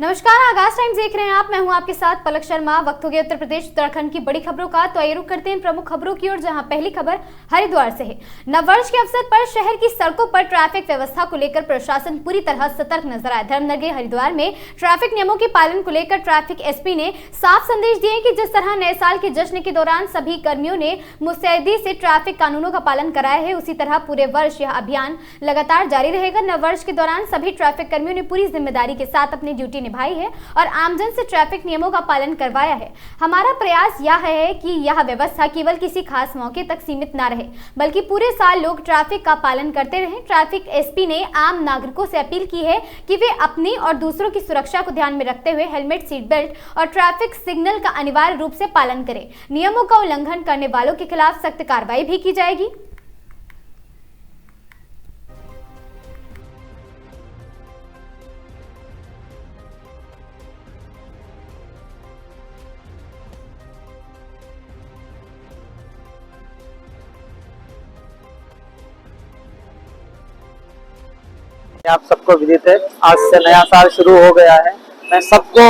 नमस्कार, आगाज टाइम्स देख रहे हैं आप। मैं हूं आपके साथ पलक शर्मा। वक्त हो गया उत्तर प्रदेश उत्तराखंड की बड़ी खबरों का, तो आइए रुक करते हैं प्रमुख खबरों की ओर, जहां पहली खबर हरिद्वार से है। नववर्ष के अवसर पर शहर की सड़कों पर ट्रैफिक व्यवस्था को लेकर प्रशासन पूरी तरह सतर्क नजर आया। धर्मनगर हरिद्वार में ट्रैफिक नियमों के पालन को लेकर ट्रैफिक एसपी ने साफ संदेश दिए कि जिस तरह नए साल के जश्न के दौरान सभी कर्मियों ने मुस्तैदी से ट्रैफिक कानूनों का पालन कराया है, उसी तरह पूरे वर्ष यह अभियान लगातार जारी रहेगा। नववर्ष के दौरान सभी ट्रैफिक कर्मियों ने पूरी जिम्मेदारी के साथ अपनी ड्यूटी निभाई है और आमजन से ट्रैफिक नियमों का पालन करवाया है। हमारा प्रयास यह है कि यह व्यवस्था केवल किसी खास मौके तक सीमित न रहे, बल्कि पूरे साल लोग ट्रैफिक का पालन करते रहें। ट्रैफिक एसपी ने आम नागरिकों से अपील की है कि वे अपनी और दूसरों की सुरक्षा को ध्यान में रखते हुए हेलमेट, सीट बेल्ट और ट्रैफिक सिग्नल का अनिवार्य रूप से पालन करें। नियमों का उल्लंघन करने वालों के खिलाफ सख्त कार्रवाई भी की जाएगी। आप सबको विदित है, आज से नया साल शुरू हो गया है। मैं सबको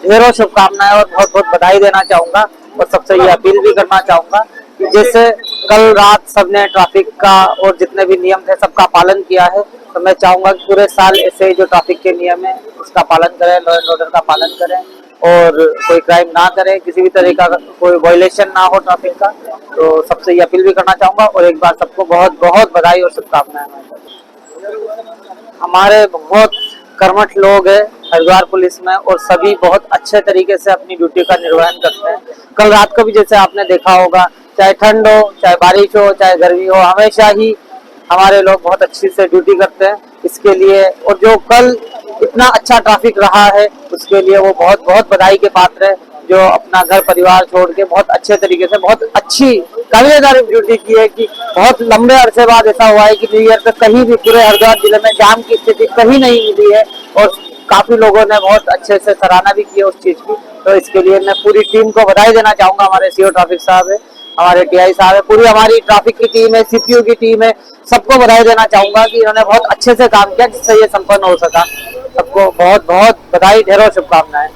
ढेरों शुभकामनाएं और बहुत बहुत बधाई देना चाहूंगा और सबसे ये अपील भी करना चाहूंगा कि जैसे कल रात सबने ट्रैफिक का और जितने भी नियम थे सबका पालन किया है, तो मैं चाहूंगा कि पूरे साल ऐसे जो ट्रैफिक के नियम है उसका पालन करें, लॉ एंड ऑर्डर का पालन करें और कोई क्राइम ना करें, किसी भी तरह का कोई वायलेशन ना हो ट्रैफिक का। तो सबसे ये अपील भी करना चाहूंगा और एक बार सबको बहुत बहुत बधाई और शुभकामनाएं। हमारे बहुत कर्मठ लोग हैं हरिद्वार पुलिस में और सभी बहुत अच्छे तरीके से अपनी ड्यूटी का निर्वहन करते हैं। कल रात को भी जैसे आपने देखा होगा, चाहे ठंड हो, चाहे बारिश हो, चाहे गर्मी हो, हमेशा ही हमारे लोग बहुत अच्छी से ड्यूटी करते हैं इसके लिए। और जो कल इतना अच्छा ट्रैफिक रहा है उसके लिए वो बहुत बहुत बधाई के पात्र है, जो अपना घर परिवार छोड़ के बहुत अच्छे तरीके से बहुत अच्छी काबिलेदार ड्यूटी की है। कि बहुत लंबे अरसे बाद ऐसा हुआ है कि न्यू ईयर तक कहीं भी पूरे हरिद्वार जिले में जाम की स्थिति कहीं नहीं मिली है और काफी लोगों ने बहुत अच्छे से सराहना भी की है उस चीज की। तो इसके लिए मैं पूरी टीम को बधाई देना चाहूंगा। हमारे सीओ ट्रैफिक साहब है, हमारे टीआई साहब है, पूरी हमारी ट्रैफिक की टीम है, सीपीयू की टीम है, सबको बधाई देना चाहूंगा कि इन्होंने बहुत अच्छे से काम किया जिससे ये संपन्न हो सका। सबको बहुत बहुत बधाई, ढेरों शुभकामनाएं।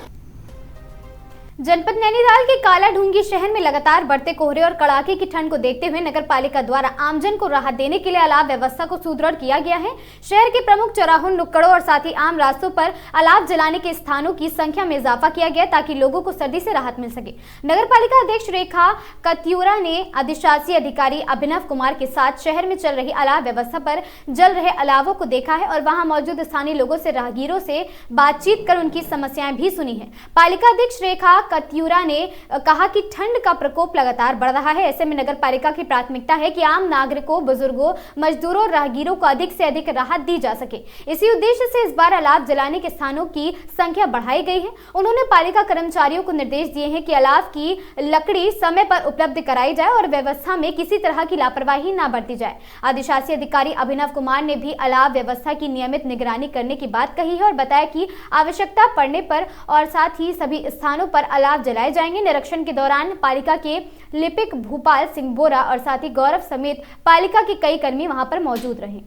जनपद नैनीताल के कालाढूंगी शहर में लगातार बढ़ते कोहरे और कड़ाके की ठंड को देखते हुए नगर पालिका द्वारा आमजन को राहत देने के लिए अलाव व्यवस्था को सुदृढ़ किया गया है। शहर के प्रमुख चौराहों, नुक्कड़ों और साथ ही आम रास्तों पर अलाव जलाने के स्थानों की संख्या में इजाफा किया गया ताकि लोगों को सर्दी से राहत मिल सके। नगर पालिका अध्यक्ष रेखा कत्यूरा ने अधिशासी अधिकारी अभिनव कुमार के साथ शहर में चल रही अलाव व्यवस्था पर जल रहे अलावों को देखा है और वहां मौजूद स्थानीय लोगों से, राहगीरों से बातचीत कर उनकी समस्याएं भी सुनी है। पालिका अध्यक्ष रेखा कत्यूरा ने कहा कि ठंड का प्रकोप लगातार बढ़ रहा है, ऐसे में नगर पालिका की प्राथमिकता है कि आम नागरिकों, बुजुर्गों, मजदूरों और राहगीरों को अधिक से अधिक राहत दी जा सके। इसी उद्देश्य से इस बार अलाव जलाने के स्थानों की संख्या बढ़ाई गई है। उन्होंने पालिका कर्मचारियों को निर्देश दिए हैं कि अलाव की लकड़ी समय पर उपलब्ध कराई जाए और व्यवस्था में किसी तरह की लापरवाही न बरती जाए। अधिशासी अधिकारी अभिनव कुमार ने भी अलाव व्यवस्था की नियमित निगरानी करने की बात कही है और बताया कि आवश्यकता पड़ने पर और साथ ही सभी स्थानों पर अलाव जलाए जाएंगे। निरीक्षण के दौरान पालिका के लिपिक भूपाल सिंह बोरा और साथ ही गौरव समेत पालिका के कई कर्मी वहां पर मौजूद रहे।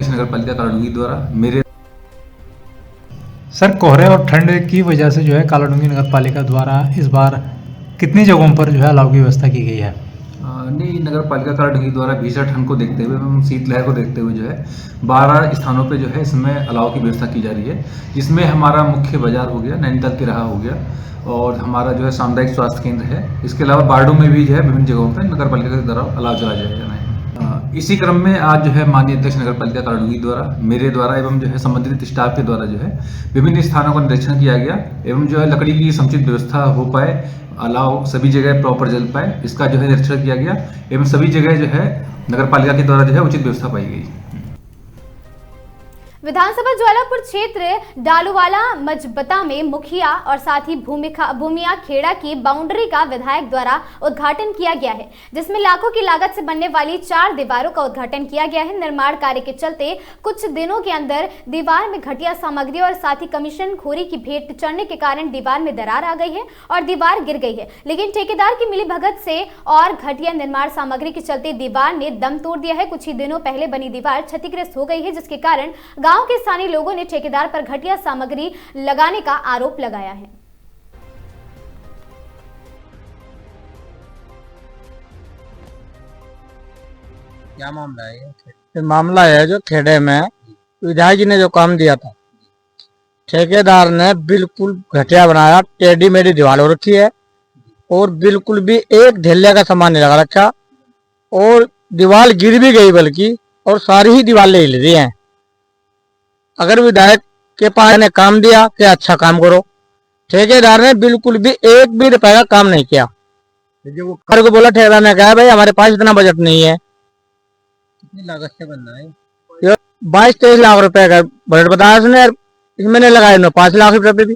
नगर पालिका कालाढूंगी द्वारा मेरे सर, कोहरे और ठंड की वजह से जो है कालाढूंगी नगर पालिका द्वारा इस बार कितनी जगहों पर जो है अलाव की व्यवस्था की गई है? नहीं, नगर पालिका कालाढूंगी द्वारा भीषण ठंड को देखते हुए एवं शीतलहर को देखते हुए जो है 12 स्थानों पे जो है इसमें अलाव की व्यवस्था की जा रही है, जिसमें हमारा मुख्य बाजार हो गया, नैनीताल तिराहा हो गया और हमारा जो है सामुदायिक स्वास्थ्य केंद्र है। इसके अलावा बारडों में भी जो है विभिन्न जगहों पर नगर पालिका के द्वारा अलाव जलाया जाएगा। इसी क्रम में आज जो है माननीय अध्यक्ष नगर पालिका कालाढूंगी द्वारा, मेरे द्वारा एवं जो है संबंधित स्टाफ के द्वारा जो है विभिन्न स्थानों का निरीक्षण किया गया एवं जो है लकड़ी की समुचित व्यवस्था हो पाए, अलाव सभी जगह प्रॉपर जल पाए, इसका जो है निरीक्षण किया गया एवं सभी जगह जो है नगर पालिका के द्वारा जो है उचित व्यवस्था पाई गई। विधानसभा ज्वालापुर क्षेत्र डालूवाला मजबता में मुखिया और साथ ही भूमिया खेड़ा की बाउंड्री का विधायक द्वारा उद्घाटन किया गया है, जिसमें लाखों की लागत से बनने वाली 4 दीवारों का उद्घाटन किया गया है। निर्माण कार्य के चलते कुछ दिनों के अंदर दीवार में घटिया सामग्री और साथ ही कमीशन खोरी की भेंट चढ़ने के कारण दीवार में दरार आ गई है और दीवार गिर गई है, लेकिन ठेकेदार की मिलीभगत से और घटिया निर्माण सामग्री के चलते दीवार ने दम तोड़ दिया है। कुछ ही दिनों पहले बनी दीवार क्षतिग्रस्त हो गई है, जिसके कारण गांव गांव के स्थानीय लोगों ने ठेकेदार पर घटिया सामग्री लगाने का आरोप लगाया है। क्या मामला है ये मामला है जो खेड़े में विधायक जी ने जो काम दिया था, ठेकेदार ने बिल्कुल घटिया बनाया, टेढ़ी मेढ़ी दीवार हो रखी है और बिल्कुल भी एक ढेले का सामान नहीं लगा रखा और दीवार गिर भी गई बल्कि, और सारी ही दीवार ले ली है। अगर विधायक के पास ने काम दिया कि अच्छा काम करो, ठेकेदार ने बिल्कुल भी एक भी रुपए का काम नहीं किया। जो वो हर को बोला, ठेकेदार ने कहा भाई हमारे पास इतना बजट नहीं है। कितनी लागत से बनना है? 22-23 लाख रुपए का बजट बताया उसने, इसमें मैंने लगाए 5 लाख रुपए भी।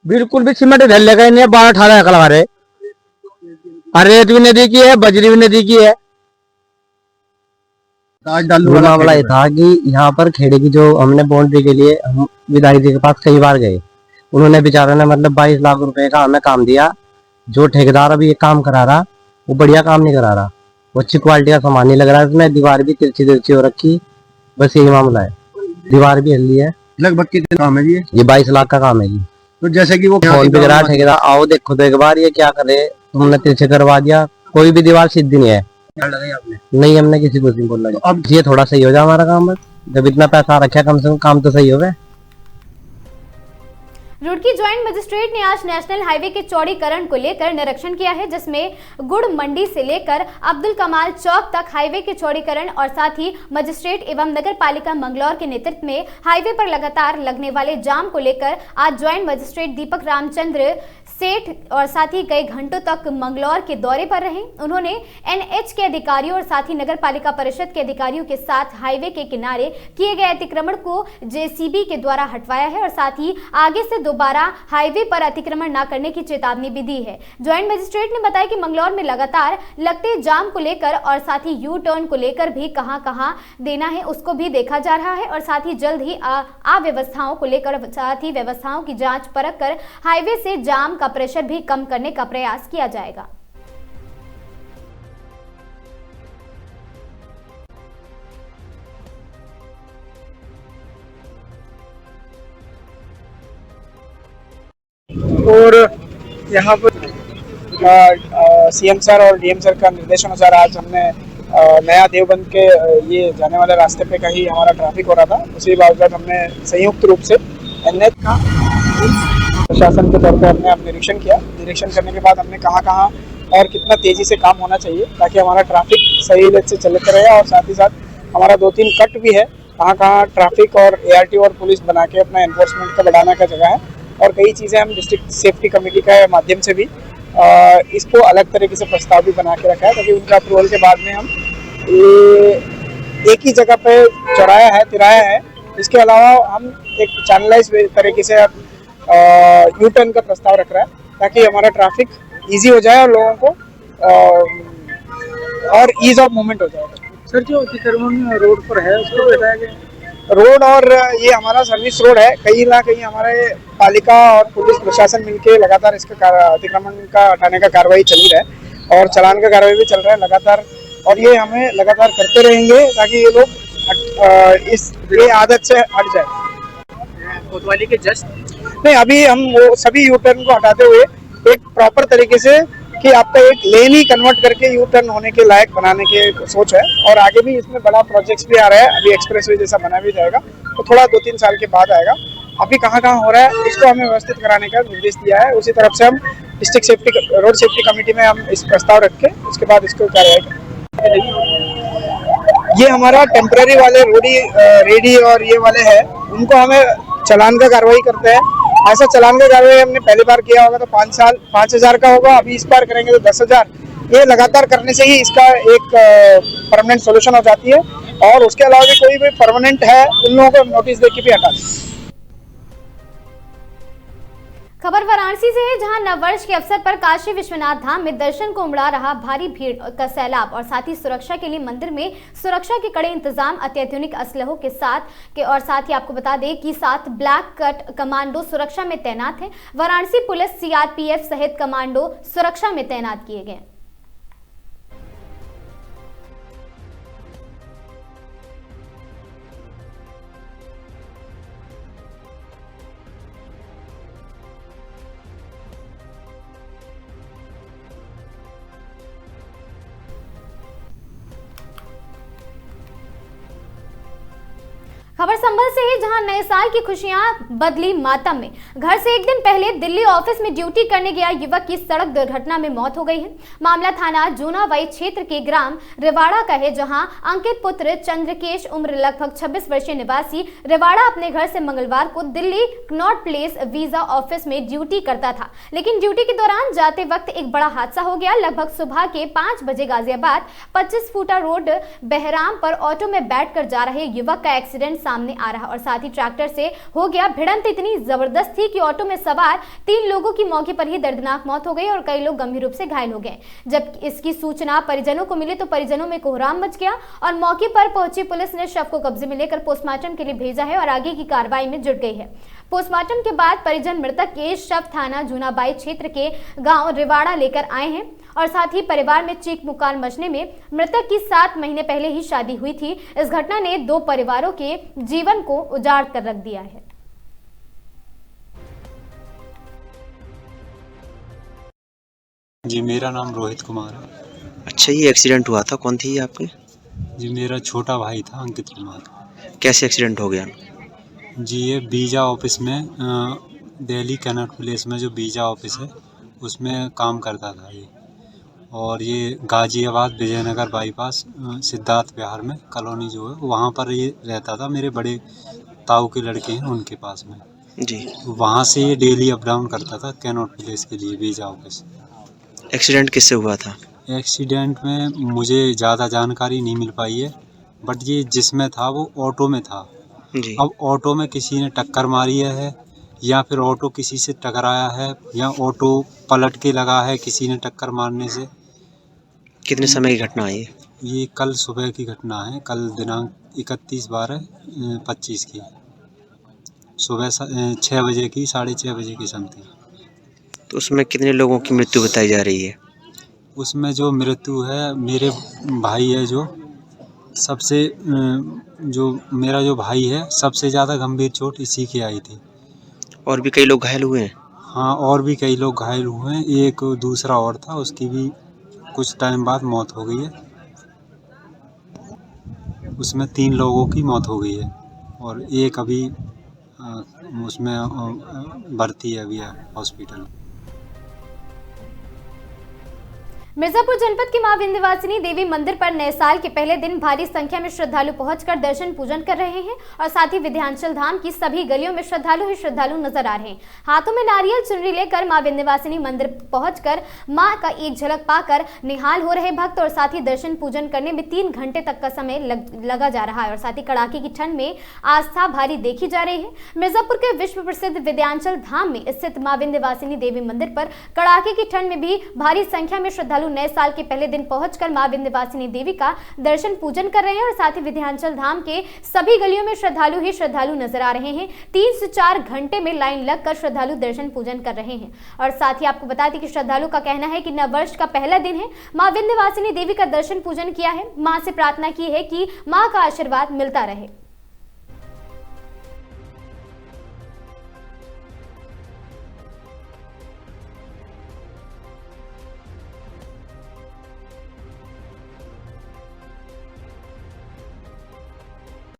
बिल्कुल भी सीमेंट ढल लगा नहीं है, 12-18 एकड़ लगा रहे। और रेत भी नदी की है, बजरी भी नदी की है। मामला ये था कि यहाँ पर खेड़े की जो हमने बाउंड्री के लिए हम विधायक जी के पास कई बार गए, उन्होंने बेचारों ने मतलब 22 लाख रुपए का हमें काम दिया। जो ठेकेदार अभी ये काम करा रहा वो बढ़िया काम नहीं करा रहा, वो अच्छी क्वालिटी का सामान नहीं लग रहा है इसमें। दीवार भी तिरछी तिरछी हो रखी, बस यही मामला है। दीवार भी हल्ली है। लगभग कितने काम है जी? ये 22 लाख का काम है जी। तो जैसे कि वो फोन पे करा ठेकेदार, आओ देखो तो एक बार ये क्या करे, तुमने तिरछे करवा दिया, कोई भी दीवार सीधी नहीं है। लगाई आपने? नहीं, हमने किसी को नहीं बोला। अब ये थोड़ा सही हो जाए हमारा काम, बस जब इतना पैसा रखा कम से कम काम तो सही हो गए। रुड़की ज्वाइंट मजिस्ट्रेट ने आज नेशनल हाईवे के चौड़ीकरण को लेकर निरीक्षण किया है, जिसमें गुड़ मंडी से लेकर अब्दुल कमाल चौक तक हाईवे के चौड़ीकरण और साथ ही मजिस्ट्रेट एवं नगर पालिका मंगलौर के नेतृत्व में हाईवे पर लगातार लगने वाले जाम को लेकर आज ज्वाइंट मजिस्ट्रेट दीपक रामचंद्र सेठ और साथ ही कई घंटों तक मंगलौर के दौरे पर रहे। उन्होंने एनएच के अधिकारियों और साथ ही नगर पालिका परिषद के अधिकारियों के साथ हाईवे के किनारे किए गए अतिक्रमण को जेसीबी के द्वारा हटवाया है और साथ ही आगे से दोबारा हाईवे पर अतिक्रमण न करने की चेतावनी भी दी है। ज्वाइंट मजिस्ट्रेट ने बताया कि मंगलौर में लगातार लगते जाम को लेकर और साथ ही यू टर्न को लेकर भी कहां देना है उसको भी देखा जा रहा है और साथ ही जल्द ही अव्यवस्थाओं को लेकर साथ ही व्यवस्थाओं की जांच परख कर हाईवे से जाम का प्रेशर भी कम करने का प्रयास किया जाएगा। और यहाँ पर सीएम सर और डीएम सर का निर्देश अनुसार आज हमने नया देवबंद के ये जाने वाले रास्ते पे कहीं हमारा ट्रैफिक हो रहा था, उसी बावजूद हमने संयुक्त रूप से एनएच का प्रशासन के तौर पर हमने अब निरीक्षण किया। निरीक्षण करने के बाद हमने कहाँ और कितना तेजी से काम होना चाहिए ताकि हमारा ट्रैफिक सही से चलते रहे और साथ ही साथ हमारा 2-3 कट भी है, कहाँ ट्रैफिक और एआरटी और पुलिस बना के अपना एनफोर्समेंट का बढ़ाने का जगह है और कई चीज़ें हम डिस्ट्रिक्ट सेफ्टी कमेटी का माध्यम से भी इसको अलग तरीके से प्रस्ताव भी बना के रखा है ताकि उनका अप्रूवल के बाद में हम एक ही जगह पे चौराया है, तिराया है। इसके अलावा हम एक चैनलाइज तरीके से यू टर्न का प्रस्ताव रख रहा है ताकि हमारा ट्रैफिक इजी हो जाए और लोगों को और ईज ऑफ मूवमेंट हो जाएगा। सर, जो अतिक्रमण रोड पर है उसको बताया गया रोड और ये हमारा सर्विस रोड है, कहीं ना कहीं हमारे पालिका और पुलिस प्रशासन मिलके लगातार इसका अतिक्रमण का हटाने का कार्रवाई चल रहा है और चालान का कार्रवाई भी चल रहा है लगातार और ये हमें लगातार करते रहेंगे ताकि ये लोग ये आदत से हट जाए। कोतवाली के जस्ट नहीं, अभी हम वो सभी यू टर्न को हटाते हुए एक प्रॉपर तरीके से कि आपका एक लेन ही कन्वर्ट करके यू टर्न होने के लायक बनाने की सोच है और आगे भी इसमें बड़ा प्रोजेक्ट्स भी आ रहा है। अभी एक्सप्रेसवे जैसा बना भी जाएगा तो थोड़ा 2-3 साल के बाद आएगा। अभी कहाँ हो रहा है इसको हमें व्यवस्थित कराने का निर्देश दिया है। उसी तरफ से हम district safety road safety committee में हम इस प्रस्ताव रख के उसके बाद इसको कार्रवाई। ये हमारा टेम्पररी वाले रेडी और ये वाले है, उनको हमें चालान का कार्रवाई करते हैं। ऐसा चालान का कार्रवाई हमने पहली बार किया होगा तो 5,000 का होगा, अभी इस बार करेंगे तो 10,000। ये लगातार करने से ही इसका एक परमानेंट सोल्यूशन हो जाती है और उसके अलावा भी कोई भी परमानेंट है उन लोगों को नोटिस देके भी हटा। खबर वाराणसी से है, जहां नववर्ष के अवसर पर काशी विश्वनाथ धाम में दर्शन को उमड़ा रहा भारी भीड़ का सैलाब और साथ ही सुरक्षा के लिए मंदिर में सुरक्षा के कड़े इंतजाम अत्याधुनिक असलहों के साथ और साथ ही आपको बता दें कि 7 ब्लैक कट कमांडो सुरक्षा में तैनात हैं। वाराणसी पुलिस सीआरपीएफ सहित कमांडो सुरक्षा में तैनात किए गए। खबर संभल से है, जहां नए साल की खुशियां बदली मातम में। घर से एक दिन पहले दिल्ली ऑफिस में ड्यूटी करने गया युवक की सड़क दुर्घटना में मौत हो गई है। मामला थाना जूनावाई क्षेत्र के ग्राम रेवाड़ा का है, जहां अंकित पुत्र चंद्रकेश उम्र लगभग 26 वर्षीय निवासी रेवाड़ा अपने घर से मंगलवार को Delhi Connaught place visa office में ड्यूटी करता था, लेकिन ड्यूटी के दौरान जाते वक्त एक बड़ा हादसा हो गया। लगभग सुबह के 5 बजे गाजियाबाद 25 फुटा रोड बहराम पर ऑटो में बैठकर जा रहे युवक का एक्सीडेंट सामने आ रहा और साथ ही ट्रैक्टर से हो गया। भिड़ंत इतनी जबरदस्त थी कि ऑटो में सवार 3 लोगों की मौके पर ही दर्दनाक मौत हो गई और कई लोग गंभीर रूप से घायल हो गए। जब इसकी सूचना परिजनों को मिली तो परिजनों में कोहराम मच गया और मौके पर पहुंची पुलिस ने शव को कब्जे में लेकर पोस्टमार्टम के लिए भेजा है और आगे की कार्रवाई में जुट गई है। पोस्टमार्टम के बाद परिजन मृतक के शव थाना जूनाबाई क्षेत्र के गांव रेवाड़ा लेकर आए हैं और साथ ही परिवार में चीख पुकार मचने में मृतक की 7 महीने पहले ही शादी हुई थी। इस घटना ने 2 परिवारों के जीवन को उजाड़ कर रख दिया है। जी, मेरा नाम रोहित कुमार है। अच्छा, ये एक्सीडेंट हुआ था, कौन थी ये आपकी? जी, मेरा छोटा भाई था अंकित कुमार। कैसे एक्सीडेंट हो गया? जी, ये वीज़ा ऑफिस में दिल्ली कनॉट प्लेस में जो वीज़ा ऑफिस है उसमें काम करता था ये, और ये गाजियाबाद विजयनगर बाईपास सिद्धार्थ विहार में कॉलोनी जो है वहाँ पर ये रहता था। मेरे बड़े ताऊ के लड़के हैं उनके पास में जी। वहाँ से ये डेली अप डाउन करता था कनॉट प्लेस के लिए वीज़ा ऑफिस। एक्सीडेंट किससे हुआ था? एक्सीडेंट में मुझे ज़्यादा जानकारी नहीं मिल पाई है, बट ये जिसमें था वो ऑटो में था। जी। अब ऑटो में किसी ने टक्कर मारी है या फिर ऑटो किसी से टकराया है या ऑटो पलट के लगा है किसी ने टक्कर मारने से। कितने समय की घटना है ये? ये कल सुबह की घटना है, कल दिनांक 31/12/25 की सुबह 6 बजे की 6:30 बजे की समथिंग। तो उसमें कितने लोगों की मृत्यु बताई जा रही है? उसमें जो मृत्यु है, मेरे भाई है जो सबसे जो मेरा जो भाई है सबसे ज़्यादा गंभीर चोट इसी की आई थी। और भी कई लोग घायल हुए हैं? हाँ, और भी कई लोग घायल हुए हैं। एक दूसरा और था, उसकी भी कुछ टाइम बाद मौत हो गई है। उसमें 3 लोगों की मौत हो गई है और एक अभी उसमें भर्ती है अभी हॉस्पिटल में। मिर्जापुर जनपद के मां विंध्यवासिनी देवी मंदिर पर नए साल के पहले दिन भारी संख्या में श्रद्धालु पहुंचकर दर्शन पूजन कर रहे हैं और साथ ही विंध्याचल धाम की सभी गलियों में श्रद्धालु ही श्रद्धालु नजर आ रहे हैं। हाथों में नारियल चुनरी लेकर मां विंध्यवासिनी मंदिर पहुंचकर मां का एक झलक पाकर निहाल हो रहे भक्त और साथ ही दर्शन पूजन करने में 3 घंटे तक का समय लगा जा रहा है और साथ ही कड़ाके की ठंड में आस्था भारी देखी जा रही है। मिर्जापुर के विश्व प्रसिद्ध विंध्याचल धाम में स्थित मां विंध्यवासिनी देवी मंदिर पर कड़ाके की ठंड में भी भारी संख्या में श्रद्धालु नए साल के पहले दिन पहुंचकर मां विंध्यवासिनी देवी का दर्शन पूजन कर रहे हैं और साथ ही विंध्याचल धाम के सभी गलियों में श्रद्धालु ही श्रद्धालु नजर आ रहे हैं। 3 से 4 घंटे में लाइन लगकर श्रद्धालु दर्शन पूजन कर रहे हैं और साथ ही आपको बता दें कि श्रद्धालु का कहना है कि नववर्ष का पहला दिन है। मां विंध्यवासिनी देवी का दर्शन पूजन किया है, मां से प्रार्थना की है कि मां का आशीर्वाद मिलता रहे।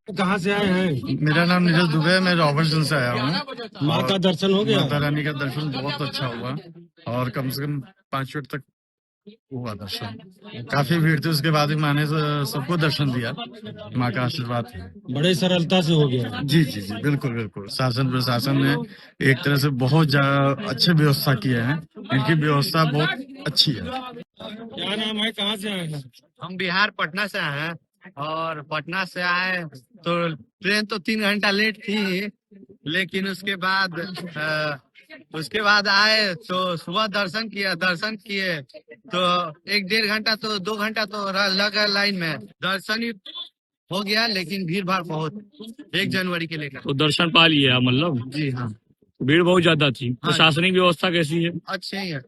कहाँ से आए हैं? मेरा नाम नीरज दुबे है, मैं रॉबर्टसन से आया हूँ। माँ का दर्शन हो गया? माता रानी का दर्शन बहुत अच्छा हुआ और कम से कम 5 मिनट तक हुआ दर्शन। काफी भीड़ थी, उसके बाद भी माँ ने सबको दर्शन दिया। माँ का आशीर्वाद है। बड़े सरलता से हो गया? जी जी जी, बिल्कुल बिल्कुल। शासन प्रशासन ने एक तरह से बहुत अच्छी व्यवस्था की है। इनकी व्यवस्था बहुत अच्छी है। क्या नाम है, कहाँ से आए हैं? हम बिहार पटना से आए हैं और पटना से आए तो ट्रेन तो 3 घंटा लेट थी, लेकिन उसके बाद आए तो सुबह दर्शन किए तो 1-1.5 घंटा तो 2 घंटा तो लगा लाइन में। दर्शन ही हो गया, लेकिन भीड़ भाड़ बहुत 1 जनवरी के लेकर। तो दर्शन पा लिया मतलब? जी हाँ। भीड़ बहुत ज्यादा थी। प्रशासनिक व्यवस्था कैसी है? अच्छी है।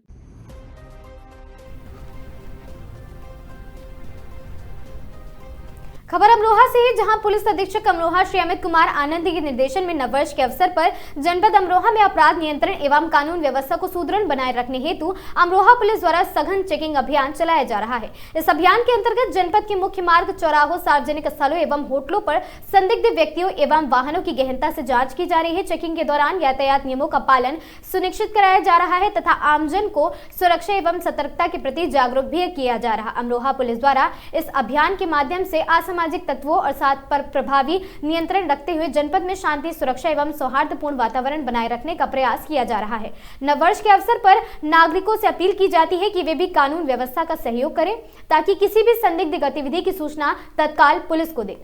खबर अमरोहा से है, जहां पुलिस अधीक्षक अमरोहा श्री अमित कुमार आनंद के निर्देशन में नववर्ष के अवसर पर जनपद अमरोहा में अपराध नियंत्रण एवं कानून व्यवस्था को सुदृढ़ बनाए रखने हेतु अमरोहा पुलिस द्वारा सघन चेकिंग अभियान चलाया जा रहा है। इस अभियान के अंतर्गत जनपद के मुख्य मार्ग, चौराहों, सार्वजनिक स्थलों एवं होटलों पर संदिग्ध व्यक्तियों एवं वाहनों की गहनता से जाँच की जा रही है। चेकिंग के दौरान यातायात नियमों का पालन सुनिश्चित कराया जा रहा है तथा आमजन को सुरक्षा एवं सतर्कता के प्रति जागरूक भी किया जा रहा है। अमरोहा पुलिस द्वारा इस अभियान के माध्यम से असामाजिक तत्वों और साथ पर प्रभावी नियंत्रण रखते हुए जनपद में शांति, सुरक्षा एवं सौहार्दपूर्ण वातावरण बनाए रखने का प्रयास किया जा रहा है। नववर्ष के अवसर पर नागरिकों से अपील की जाती है कि वे भी कानून व्यवस्था का सहयोग करें ताकि किसी भी संदिग्ध गतिविधि की सूचना तत्काल पुलिस को दें।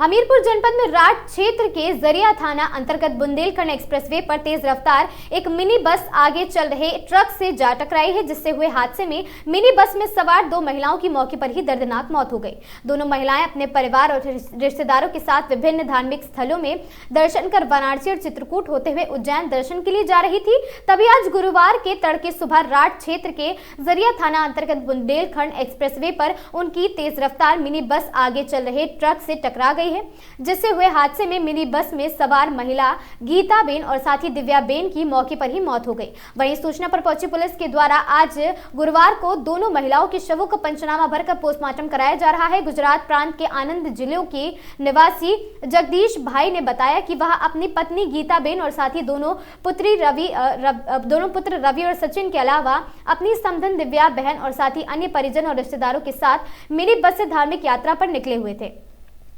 हमीरपुर जनपद में राट क्षेत्र के जरिया थाना अंतर्गत बुंदेलखंड एक्सप्रेसवे पर तेज रफ्तार एक मिनी बस आगे चल रहे ट्रक से जा टकराई है, जिससे हुए हादसे में मिनी बस में सवार 2 महिलाओं की मौके पर ही दर्दनाक मौत हो गई। दोनों महिलाएं अपने परिवार और रिश्तेदारों के साथ विभिन्न धार्मिक स्थलों में दर्शन कर वाराणसी और चित्रकूट होते हुए उज्जैन दर्शन के लिए जा रही थी। तभी आज गुरुवार के तड़के सुबह राट क्षेत्र के जरिया थाना अंतर्गत बुंदेलखंड एक्सप्रेसवे पर उनकी तेज रफ्तार मिनी बस आगे चल रहे ट्रक से टकरा गई है, जिससे हुए हादसे में मिनी बस में सवार महिला गीता बेन और साथी दिव्या बेन की मौके पर ही मौत हो गई। वहीं सूचना पर पहुंची पुलिस के द्वारा आज गुरुवार को दोनों महिलाओं के शवों का पंचनामा भरकर पोस्टमार्टम कराया जा रहा है। गुजरात प्रांत के आनंद जिले के निवासी जगदीश भाई ने बताया कि वह अपनी पत्नी गीता बेन और साथी दोनों पुत्र रवि और सचिन के अलावा अपनी समधन दिव्या बहन और साथी अन्य परिजन और रिश्तेदारों के साथ मिनी बस से धार्मिक यात्रा पर निकले हुए थे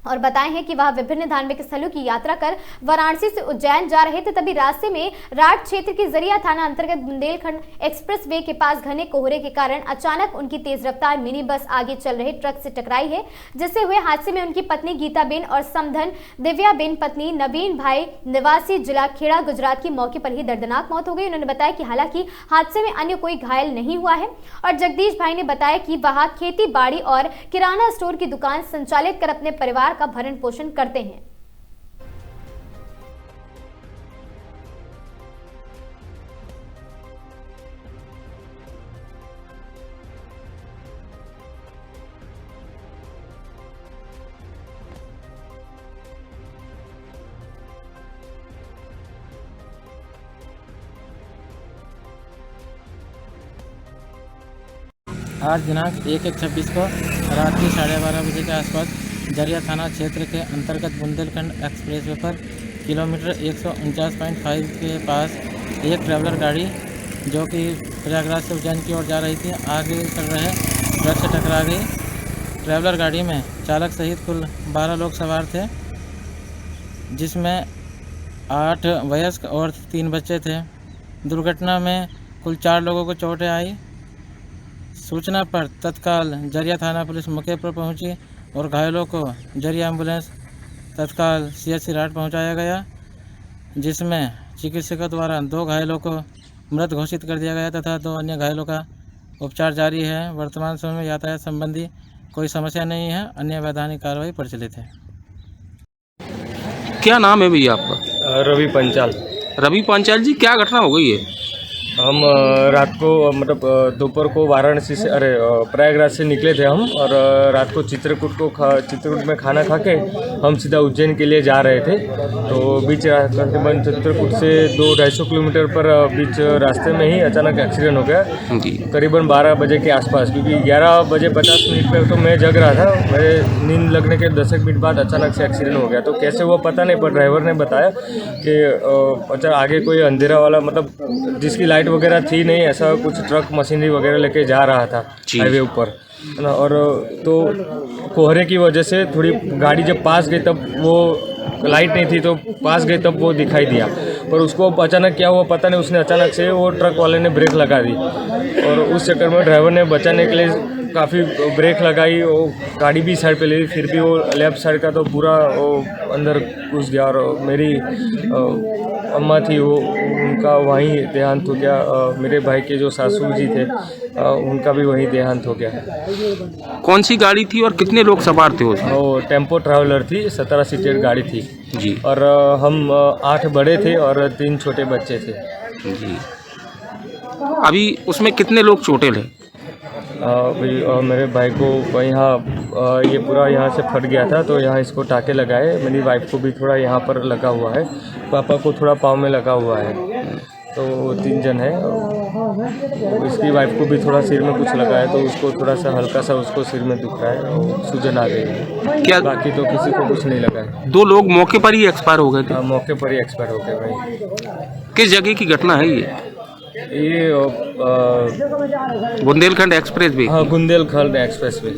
और बताए हैं कि वह विभिन्न धार्मिक स्थलों की यात्रा कर वाराणसी से उज्जैन जा रहे थे। तभी रास्ते में राट क्षेत्र के जरिया थाना अंतर्गत बुंदेलखंड एक्सप्रेसवे के पास घने कोहरे के कारण अचानक उनकी तेज रफ्तार मिनी बस आगे चल रहे ट्रक से टकराई है, जिससे हुए हादसे में उनकी पत्नी गीता बेन और समधन दिव्या बेन पत्नी नवीन भाई निवासी जिला खेड़ा गुजरात की मौके पर ही दर्दनाक मौत हो गई। उन्होंने बताया कि हालांकि हादसे में अन्य कोई घायल नहीं हुआ है और जगदीश भाई ने बताया कि वह खेती बाड़ी और किराना स्टोर की दुकान संचालित कर अपने परिवार का भरण पोषण करते हैं। आज दिनांक 1/1/26 को रात के 12:30 बजे के आसपास जरिया थाना क्षेत्र के अंतर्गत बुंदेलखंड एक्सप्रेसवे पर किलोमीटर 149.5 के पास एक ट्रैवलर गाड़ी जो कि प्रयागराज से उज्जैन की ओर जा रही थी आगे चल रहे ट्रक से टकरा गई। ट्रैवलर गाड़ी में चालक सहित कुल 12 लोग सवार थे, जिसमें 8 वयस्क और 3 बच्चे थे। दुर्घटना में कुल 4 लोगों को चोटें आई। सूचना पर तत्काल जरिया थाना पुलिस मौके पर पहुंची और घायलों को जरिया एम्बुलेंस तत्काल CHC राट पहुंचाया गया, जिसमें चिकित्सकों द्वारा 2 घायलों को मृत घोषित कर दिया गया तथा 2 अन्य घायलों का उपचार जारी है। वर्तमान समय में यातायात संबंधी कोई समस्या नहीं है, अन्य वैधानिक कार्रवाई प्रचलित है। क्या नाम है भैया आपका? रवि पंचाल। रवि पंचाल जी, क्या घटना हो गई है? हम रात को मतलब दोपहर को वाराणसी से प्रयागराज से निकले थे हम, और रात को चित्रकूट में खाना खा के हम सीधा उज्जैन के लिए जा रहे थे। तो बीच तकरीबन चित्रकूट से 200-250 किलोमीटर पर बीच रास्ते में ही अचानक एक्सीडेंट हो गया, करीबन 12 बजे के आसपास। क्योंकि 11 बजे 50 मिनट पर तो मैं जग रहा था, मेरे नींद लगने के 10 मिनट बाद अचानक से एक्सीडेंट हो गया। तो कैसे हुआ पता नहीं, पर ड्राइवर ने बताया कि आगे कोई अंधेरा वाला मतलब जिसकी लाइट वगैरह थी नहीं, ऐसा कुछ ट्रक मशीनरी वगैरह लेके जा रहा था हाईवे ऊपर, है ना। और तो कोहरे की वजह से थोड़ी गाड़ी जब पास गई तब वो लाइट नहीं थी, तो पास गई तब वो दिखाई दिया, पर उसको अचानक क्या हुआ पता नहीं, उसने अचानक से वो ट्रक वाले ने ब्रेक लगा दी और उस चक्कर में ड्राइवर ने बचाने के लिए काफ़ी ब्रेक लगाई। वो गाड़ी भी साइड पे ले ली, फिर भी वो लेफ्ट साइड का तो पूरा वो अंदर घुस गया और मेरी अम्मा थी वो उनका वहीं देहांत हो गया। मेरे भाई के जो सासू जी थे उनका भी वहीं देहांत हो गया। कौन सी गाड़ी थी और कितने लोग सवार थे उसमें? वो टेम्पो ट्रैवलर थी, 17 सीटेड गाड़ी थी जी। और हम 8 बड़े थे और 3 छोटे बच्चे थे जी। अभी उसमें कितने लोग चोटिल हैं? अभी मेरे भाई को यहाँ ये पूरा यहाँ से फट गया था तो यहाँ इसको टाके लगाए। मेरी वाइफ को भी थोड़ा यहाँ पर लगा हुआ है, पापा को थोड़ा पाँव में लगा हुआ है, तो 3 जन है। इसकी वाइफ को भी थोड़ा सिर में कुछ लगा है तो उसको थोड़ा सा हल्का सा उसको सिर में दुख रहा है और सूजन आ गई है। क्या बाकी तो किसी को कुछ नहीं लगा है। 2 लोग मौके पर ही एक्सपायर हो गए थे? मौके पर ही एक्सपायर हो गए भाई। किस जगह की घटना है ये बुंदेलखंड एक्सप्रेस वे? हाँ, बुंदेलखंड एक्सप्रेस वे।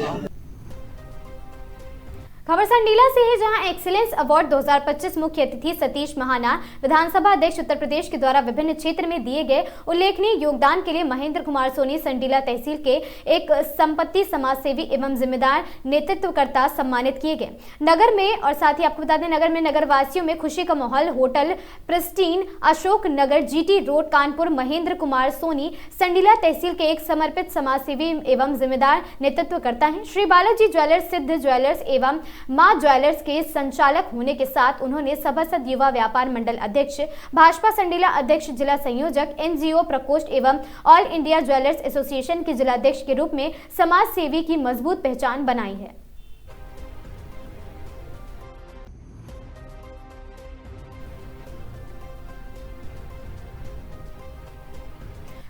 खबर संडीला से है, जहां एक्सीलेंस अवार्ड 2025 मुख्य अतिथि सतीश महाना विधानसभा अध्यक्ष उत्तर प्रदेश के द्वारा विभिन्न क्षेत्र में दिए गए उल्लेखनीय योगदान के लिए महेंद्र कुमार सोनी संडीला तहसील के एक संपत्ति समाजसेवी एवं जिम्मेदार नेतृत्वकर्ता सम्मानित किए गए। नगर में और साथ ही आपको बता दें, नगर में नगर वासियों में खुशी का माहौल। Hotel pristine Ashok Nagar GT road Kanpur Mahendra Kumar Soni Sandila तहसील के एक समर्पित समाजसेवी एवं जिम्मेदार नेतृत्वकर्ता हैं। श्री बालाजी ज्वेलर्स, सिद्ध ज्वेलर्स एवं मां ज्वेलर्स के संचालक होने के साथ उन्होंने सभासद युवा व्यापार मंडल अध्यक्ष, भाजपा संडीला अध्यक्ष, जिला संयोजक, NGO प्रकोष्ठ एवं ऑल इंडिया ज्वेलर्स एसोसिएशन के जिलाध्यक्ष के रूप में समाज सेवी की मजबूत पहचान बनाई है।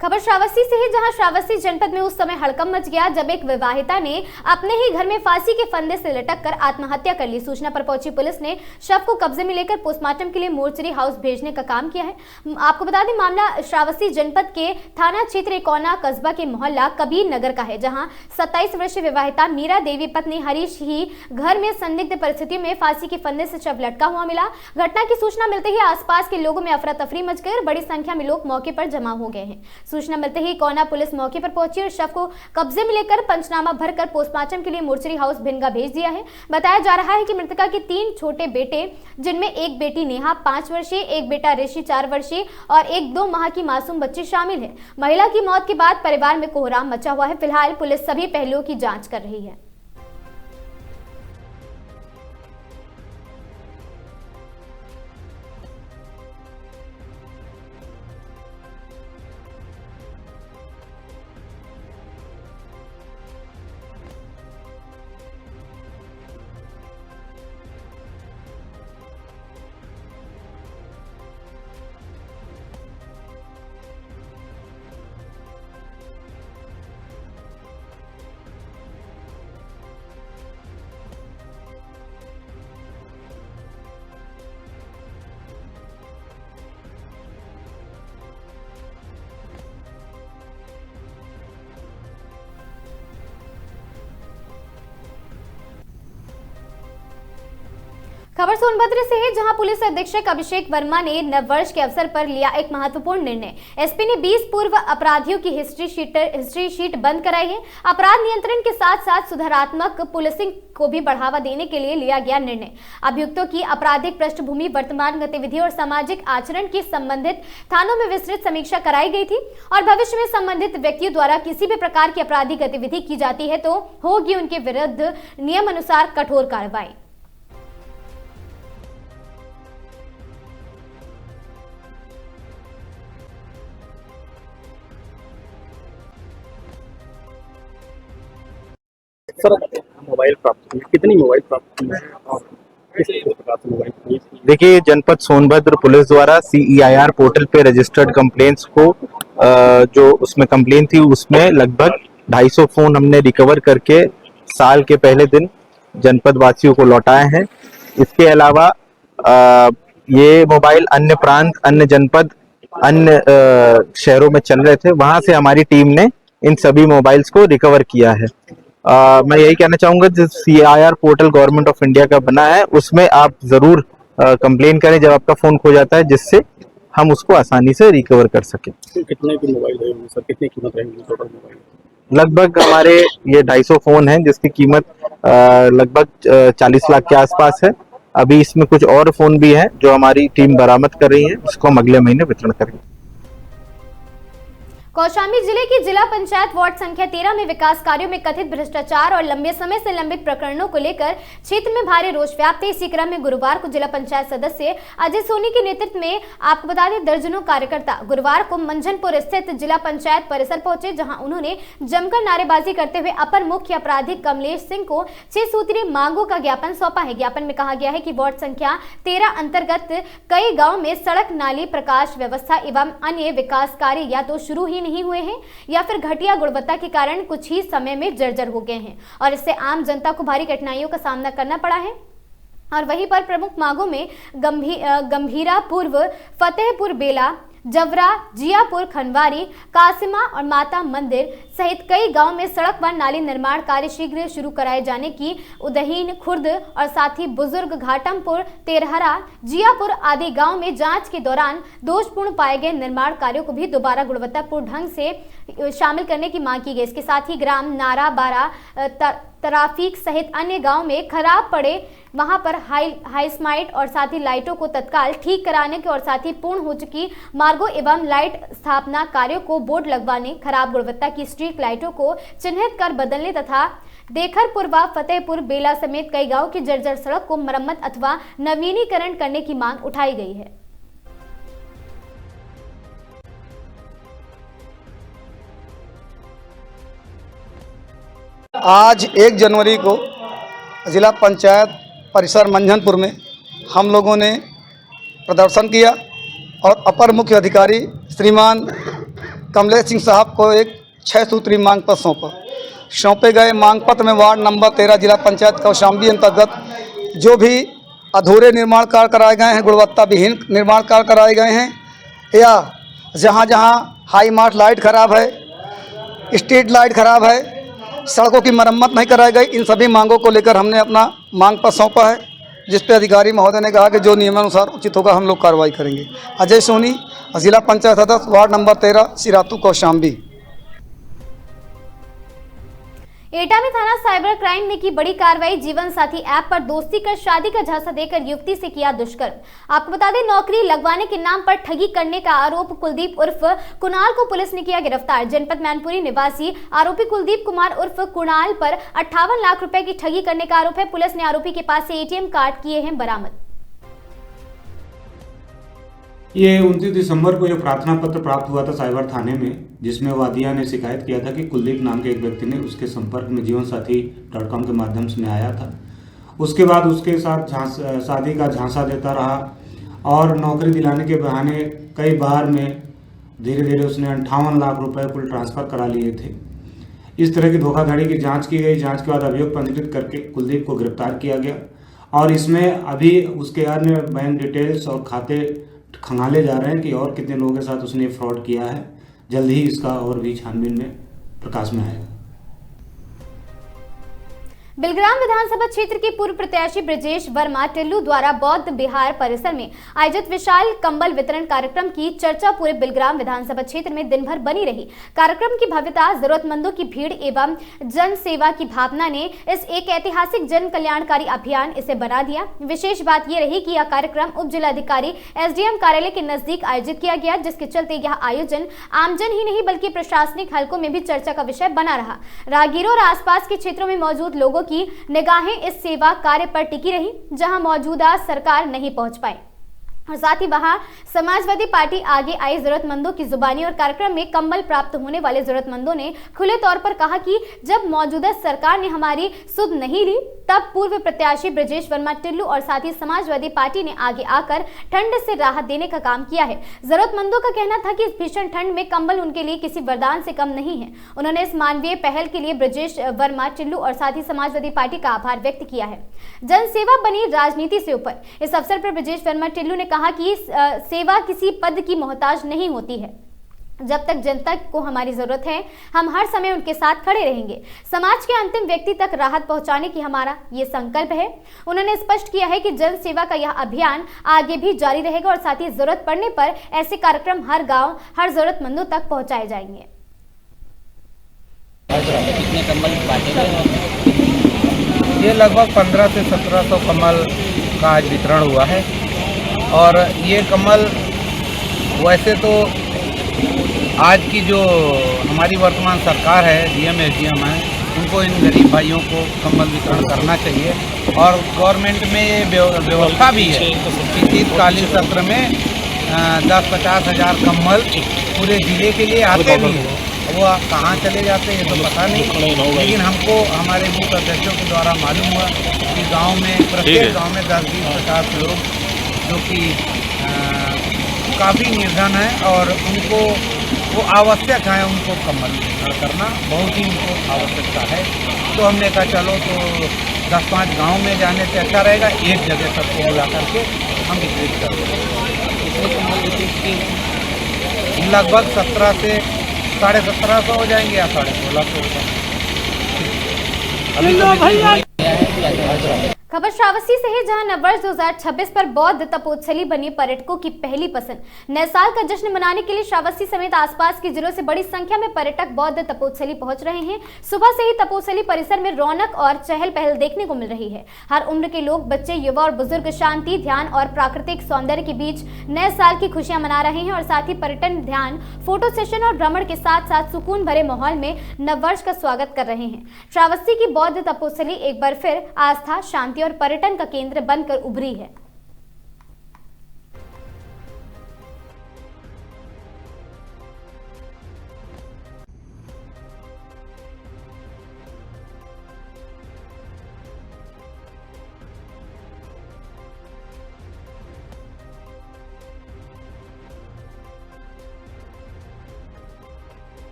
खबर श्रावस्ती से है, जहां श्रावस्ती जनपद में उस समय हड़कंप मच गया जब एक विवाहिता ने अपने ही घर में फांसी के फंदे से लटक कर आत्महत्या कर ली। सूचना पर पहुंची पुलिस ने शव को कब्जे में लेकर पोस्टमार्टम के लिए मोर्चरी हाउस भेजने का काम किया है। आपको बता दें, मामला श्रावस्ती जनपद के थाना क्षेत्र एकौना कस्बा के मोहल्ला कबीर नगर का है, जहां 27 वर्षीय विवाहिता मीरा देवी पत्नी हरीश ही घर में संदिग्ध परिस्थितियों में फांसी के फंदे से शव लटका हुआ मिला। घटना की सूचना मिलते ही आसपास के लोगों में अफरा तफरी मच गई और बड़ी संख्या में लोग मौके पर जमा हो गए हैं। सूचना मिलते ही कोना पुलिस मौके पर पहुंची और शव को कब्जे में लेकर पंचनामा भरकर पोस्टमार्टम के लिए मोर्चरी हाउस भिनगा भेज दिया है। बताया जा रहा है कि मृतका के 3 छोटे बेटे, जिनमें एक बेटी नेहा 5 वर्षीय, एक बेटा ऋषि 4 वर्षीय और एक 2 माह की मासूम बच्ची शामिल है। महिला की मौत के बाद परिवार में कोहराम मचा हुआ है। फिलहाल पुलिस सभी पहलुओं की जांच कर रही है। खबर सोनभद्र से है, जहां पुलिस अधीक्षक अभिषेक वर्मा ने नववर्ष के अवसर पर लिया एक महत्वपूर्ण निर्णय। एसपी ने 20 पूर्व अपराधियों की हिस्ट्री शीट बंद कराई है। अपराध नियंत्रण के साथ साथ सुधारात्मक पुलिसिंग को भी बढ़ावा देने के लिए लिया गया निर्णय। अभियुक्तों की आपराधिक पृष्ठभूमि, वर्तमान गतिविधि और सामाजिक आचरण की संबंधित थानों में विस्तृत समीक्षा कराई गई थी और भविष्य में संबंधित व्यक्तियों द्वारा किसी भी प्रकार की आपराधिक गतिविधि की जाती है तो होगी उनके विरुद्ध नियम अनुसार कठोर कार्रवाई। सर, मोबाइल प्राप्त हुई, कितनी मोबाइल प्राप्त हुई और किस प्रकार से मोबाइल हुई? देखिए, जनपद सोनभद्र पुलिस द्वारा CEIR पोर्टल पे रजिस्टर्ड कंप्लेंट्स को जो उसमें कंप्लेन थी उसमें लगभग 250 फोन हमने रिकवर करके साल के पहले दिन जनपद वासियों को लौटाए हैं। इसके अलावा ये मोबाइल अन्य प्रांत, अन्य जनपद, अन्य शहरों में चल रहे थे, वहां से हमारी टीम ने इन सभी मोबाइल्स को रिकवर किया है। मैं यही कहना चाहूंगा, जो CEIR portal government of India का बना है उसमें आप जरूर कंप्लेन करें जब आपका फोन खो जाता है, जिससे हम उसको आसानी से रिकवर कर सकें। कितने की मोबाइल है सर, कितनी कीमत रहेगी टोटल मोबाइल? लगभग हमारे ये 250 फोन हैं जिसकी कीमत लगभग 40 लाख के आसपास है। अभी इसमें कुछ और फोन भी हैं जो हमारी टीम बरामद कर रही है, उसको हम अगले महीने वितरण करेंगे। कौशाम्बी जिले की जिला पंचायत वार्ड संख्या 13 में विकास कार्यों में कथित भ्रष्टाचार और लंबे समय से लंबित प्रकरणों को लेकर क्षेत्र में भारी रोष व्याप्त है। इसी क्रम में गुरुवार को जिला पंचायत सदस्य अजय सोनी के नेतृत्व में आपको बता दें दर्जनों कार्यकर्ता गुरुवार को मंझनपुर स्थित जिला पंचायत परिसर पहुंचे, जहां उन्होंने जमकर नारेबाजी करते हुए अपर मुख्य अपराधी कमलेश सिंह को 6 सूत्रीय मांगों का ज्ञापन सौंपा है। ज्ञापन में कहा गया है कि वार्ड संख्या 13 अंतर्गत कई गाँव में सड़क, नाली, प्रकाश व्यवस्था एवं अन्य विकास कार्य या तो शुरू ही नहीं हुए हैं या फिर घटिया गुणवत्ता के कारण कुछ ही समय में जर्जर हो गए हैं और इससे आम जनता को भारी कठिनाइयों का सामना करना पड़ा है। और वहीं पर प्रमुख मांगों में गंभीरा पूर्व, फतेहपुर बेला, जवरा, जियापुर, खनवारी, कासिमा और माता मंदिर सहित कई गांव में सड़क व नाली निर्माण कार्य शीघ्र शुरू कराए जाने की, उदहीन, खुर्द और साथ ही बुजुर्ग, घाटमपुर, तेरहरा, जियापुर आदि गांव में जांच के दौरान दोषपूर्ण पाए गए निर्माण कार्यों को भी दोबारा गुणवत्तापूर्ण ढंग से शामिल करने की मांग की गई। इसके साथ ही ग्राम नारा, बारा, तराफीक सहित अन्य गांव में खराब पड़े वहां पर हाई स्माइट और साथ ही लाइटों को तत्काल ठीक कराने के और साथ ही पूर्ण हो चुकी मार्गों एवं लाइट स्थापना कार्यों को बोर्ड लगवाने, खराब गुणवत्ता की स्ट्रीट लाइटों को चिन्हित कर बदलने तथा देखरपुर व फतेहपुर बेला समेत कई गांव की जर्जर सड़क को मरम्मत अथवा नवीनीकरण करने की मांग उठाई गई है। आज 1 जनवरी को जिला पंचायत परिसर मंझनपुर में हम लोगों ने प्रदर्शन किया और अपर मुख्य अधिकारी श्रीमान कमलेश सिंह साहब को एक 6 सूत्रीय मांग पत्र सौंपे गए। मांग पत्र में वार्ड नंबर 13 जिला पंचायत कौशाम्बी अंतर्गत जो भी अधूरे निर्माण कार्य कराए गए हैं, गुणवत्ता विहीन निर्माण कार्य कराए गए हैं या जहां जहां हाई मार्ट लाइट खराब है, स्ट्रीट लाइट खराब है, सड़कों की मरम्मत नहीं कराई गई, इन सभी मांगों को लेकर हमने अपना मांग पत्र सौंपा है, जिस पे अधिकारी महोदय ने कहा कि जो नियमानुसार उचित होगा हम लोग कार्रवाई करेंगे। अजय सोनी, जिला पंचायत सदस्य, वार्ड नंबर 13, सिरातू, कौशाम्बी। एटा में थाना साइबर क्राइम ने की बड़ी कार्रवाई। जीवन साथी ऐप पर दोस्ती कर शादी का झांसा देकर युवती से किया दुष्कर्म। आपको बता दें नौकरी लगवाने के नाम पर ठगी करने का आरोप कुलदीप उर्फ कुणाल को पुलिस ने किया गिरफ्तार। जनपद मैनपुरी निवासी आरोपी कुलदीप कुमार उर्फ कुणाल पर 58 लाख रुपए की ठगी करने का आरोप है। पुलिस ने आरोपी के पास से ATM कार्ड किए हैं बरामद। ये 29 दिसंबर को यह प्रार्थना पत्र प्राप्त हुआ था साइबर थाने में, जिसमें वादिया ने शिकायत किया था कि कुलदीप नाम के एक व्यक्ति ने उसके संपर्क में जीवनसाथी.com के माध्यम से आया था। उसके बाद उसके साथ शादी का झांसा देता रहा और नौकरी दिलाने के बहाने कई बार में धीरे धीरे उसने 58 लाख रुपए कुल ट्रांसफर करा लिए थे। इस तरह की धोखाधड़ी की जाँच की गई। जाँच के बाद अभियोग पंजीकृत करके कुलदीप को गिरफ्तार किया गया और इसमें अभी उसके अन्य बैंक डिटेल्स और खाते खंगाले जा रहे हैं कि और कितने लोगों के साथ उसने फ्रॉड किया है। जल्द ही इसका और भी छानबीन में प्रकाश में आएगा। बिलग्राम विधानसभा क्षेत्र के पूर्व प्रत्याशी ब्रजेश वर्मा टिल्लू द्वारा बौद्ध विहार परिसर में आयोजित विशाल कंबल वितरण कार्यक्रम की चर्चा पूरे बिलग्राम विधानसभा क्षेत्र में दिन भर बनी रही। कार्यक्रम की भव्यता, जरूरतमंदों की भीड़ एवं जन सेवा की भावना ने इस एक ऐतिहासिक जन कल्याणकारी अभियान इसे बना दिया। विशेष बात यह रही कि यह कार्यक्रम उप जिलाधिकारी SDM कार्यालय के नजदीक आयोजित किया गया, जिसके चलते यह आयोजन आमजन ही नहीं बल्कि प्रशासनिक हलकों में भी चर्चा का विषय बना रहा। राहगीरों और आसपास के क्षेत्रों में मौजूद लोगों की निगाहें इस सेवा कार्य पर टिकी रही, जहां मौजूदा सरकार नहीं पहुंच पाई और साथ ही वहां समाजवादी पार्टी आगे आई जरूरतमंदों की जुबानी। और कार्यक्रम में कंबल प्राप्त होने वाले जरूरतमंदों ने खुले तौर पर कहा कि जब मौजूदा सरकार ने हमारी सुध नहीं ली, तब पूर्व प्रत्याशी ब्रजेश वर्मा टिल्लू और साथ ही समाजवादी पार्टी ने आगे आकर ठंड से राहत देने का काम किया है। जरूरतमंदों का कहना था कि इस भीषण ठंड में कंबल उनके लिए किसी वरदान से कम नहीं है। उन्होंने इस मानवीय पहल के लिए ब्रजेश वर्मा टिल्लू और साथ ही समाजवादी पार्टी का आभार व्यक्त किया है। जन सेवा बनी राजनीति से ऊपर। इस अवसर पर ब्रजेश वर्मा टिल्लू ने कहा कि सेवा किसी पद की मोहताज नहीं होती है। जब तक जनता को हमारी जरूरत है, हम हर समय उनके साथ खड़े रहेंगे। समाज के अंतिम व्यक्ति तक राहत पहुंचाने की हमारा ये संकल्प है। उन्होंने स्पष्ट किया है कि जन सेवा का यह अभियान आगे भी जारी रहेगा और साथ ही जरूरत पड़ने पर ऐसे कार्यक्रम हर गांव, हर जरूरतमंदों तक पहुंचाए जाएंगे। ये लगभग 1500 से 1700 कमल का आज वितरण हुआ है। और ये कम्बल वैसे तो आज की जो हमारी वर्तमान सरकार है, डीएम एसडीएम है, उनको इन गरीब भाइयों को कम्बल वितरण करना चाहिए। और गवर्नमेंट में ये व्यवस्था भी है कि शीतकालीन सत्र में 10-50 हज़ार कम्बल पूरे ज़िले के लिए आते भी हैं। वो कहाँ चले जाते हैं ये तो पता नहीं, लेकिन हमको हमारे बूथ अध्यक्षों के द्वारा मालूम हुआ कि गांव में, प्रत्येक गांव में 10-20-50 लोग जो कि काफ़ी निर्धन है और उनको वो आवश्यक है, उनको कम्बल वितरण करना बहुत ही उनको आवश्यकता है। तो हमने कहा चलो तो 10-5 गाँव में जाने से अच्छा रहेगा, एक जगह सबको बुला करके हम वितरित कर देंगे। लगभग 17 से 1750 हो जाएंगे या 1650। खबर श्रावस्ती से है, जहां नववर्ष 2026 पर बौद्ध तपोत्सली बनी पर्यटकों की पहली पसंद। नए साल का जश्न मनाने के लिए श्रावस्ती समेत आसपास के जिलों से बड़ी संख्या में पर्यटक बौद्ध तपोत्सली पहुंच रहे हैं। सुबह से ही तपोत्सली परिसर में रौनक और चहल पहल देखने को मिल रही है। हर उम्र के लोग, बच्चे, युवा और बुजुर्ग शांति, ध्यान और प्राकृतिक सौंदर्य के बीच नए साल की खुशियां मना रहे हैं और साथ ही पर्यटन, ध्यान, फोटो सेशन और भ्रमण के साथ साथ सुकून भरे माहौल में नववर्ष का स्वागत कर रहे हैं। श्रावस्ती की बौद्ध तपोत्सली एक बार फिर आस्था, शांति और पर्यटन का केंद्र बनकर उभरी है।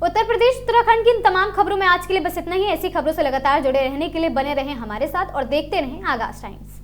उत्तर प्रदेश उत्तराखंड की इन तमाम खबरों में आज के लिए बस इतना ही। ऐसी खबरों से लगातार जुड़े रहने के लिए बने रहें हमारे साथ और देखते रहें आगाज टाइम्स।